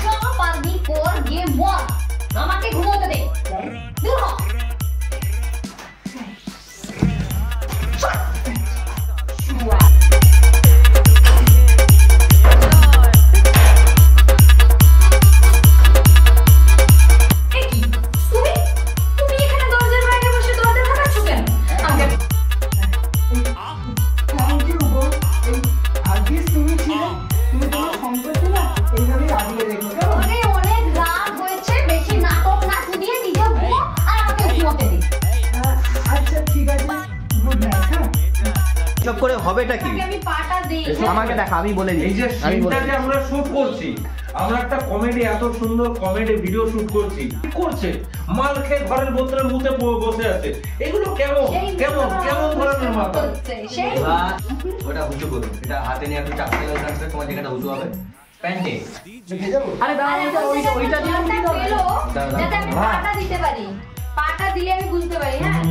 যা পারবি কর, গিয়ে মর, আমাকে ঘুমোতে দে। দূর হ। সব করে হবেটা কি? আমি পাটা দেই, আমাকে দেখ, আমি বলে দিই। এই যে সিনটা যে আমরা শুট করছি, আমরা একটা কমেডি, এত সুন্দর কমেডি ভিডিও শুট করছি, কি করছে মাল খেয়ে ঘরের বোতলের মুখে বসে আছে, এগুলো কেমন কেমন কেমন ধরনের মাথা? এবার ওটা হুজু করুন, এটা হাতে নিয়ে একটু চাপ দিয়ে ওখানে তোমার যেটা হুজু হবে প্যান্টে। আরে দাও, ওইটা দিলাম, যাতে আমি পাটা দিতে পারি, পাটা দিলে আমি বুঝতে পারি। হ্যাঁ।